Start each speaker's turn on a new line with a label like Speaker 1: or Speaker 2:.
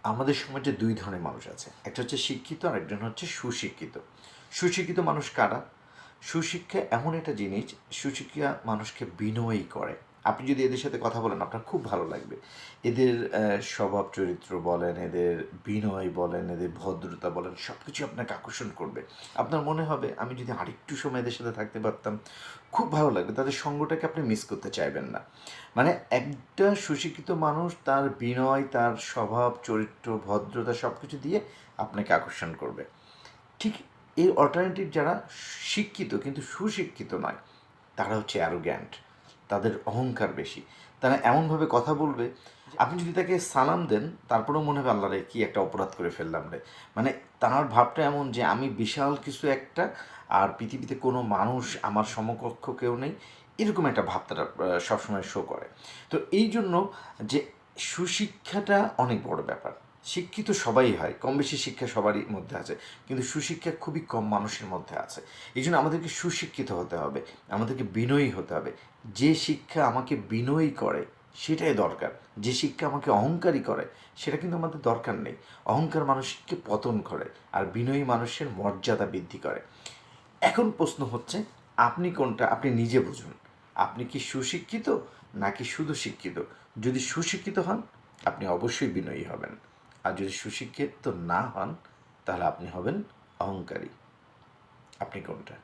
Speaker 1: আমাদের সমাজে দুই ধরনের মানুষ আছে, একটা হচ্ছে শিক্ষিত আর একজন হচ্ছে সুশিক্ষিত। সুশিক্ষিত মানুষ কারা? সুশিক্ষা এমন একটা জিনিস, সুশিক্ষা মানুষকে বিনয়ী করে। আপনি যদি এদের সাথে কথা বলেন আপনার খুব ভালো লাগবে। এদের স্বভাব চরিত্র বলেন, এদের বিনয় বলেন, এদের ভদ্রতা বলেন, সব কিছু আপনাকে আকর্ষণ করবে। আপনার মনে হবে আমি যদি আরেকটু সময় এদের সাথে থাকতে পারতাম, খুব ভালো লাগবে। তাদের সঙ্গটাকে আপনি মিস করতে চাইবেন না। মানে একটা সুশিক্ষিত মানুষ তার বিনয়, তার স্বভাব চরিত্র, ভদ্রতা সব কিছু দিয়ে আপনাকে আকর্ষণ করবে। ঠিক এই অল্টারনেটিভ যারা শিক্ষিত কিন্তু সুশিক্ষিত নয়, তারা হচ্ছে অ্যারোগ্যান্ট, তাদের অহংকার বেশি। তারা এমনভাবে কথা বলবে, আপনি যদি তাকে সালাম দেন তারপরেও মনে হবে আল্লাহ রে কী একটা অপরাধ করে ফেললাম রে। মানে তার ভাবটা এমন যে আমি বিশাল কিছু একটা, আর পৃথিবীতে কোনো মানুষ আমার সমকক্ষ কেউ নেই, এরকম একটা ভাব তারা সবসময় শো করে। তো এই জন্য যে সুশিক্ষাটা অনেক বড় ব্যাপার। শিক্ষিত সবাই হয়, কম বেশি শিক্ষা সবারই মধ্যে আছে, কিন্তু সুশিক্ষা খুবই কম মানুষের মধ্যে আছে। এই জন্য আমাদেরকে সুশিক্ষিত হতে হবে, আমাদেরকে বিনয়ী হতে হবে। যে শিক্ষা আমাকে বিনয়ী করে সেটাই দরকার। যে শিক্ষা আমাকে অহংকারী করে সেটা কিন্তু আমাদের দরকার নেই। অহংকার মানুষকে পতন করে, আর বিনয়ী মানুষের মর্যাদা বৃদ্ধি করে। এখন প্রশ্ন হচ্ছে আপনি কোনটা, আপনি নিজে বুঝুন। আপনি কি সুশিক্ষিত নাকি শুধু শিক্ষিত? যদি সুশিক্ষিত হন আপনি অবশ্যই বিনয়ী হবেন, আর যদি সুশিক্ষিত না হন তাহলে আপনি হবেন অহংকারী। আপনি কোনটা?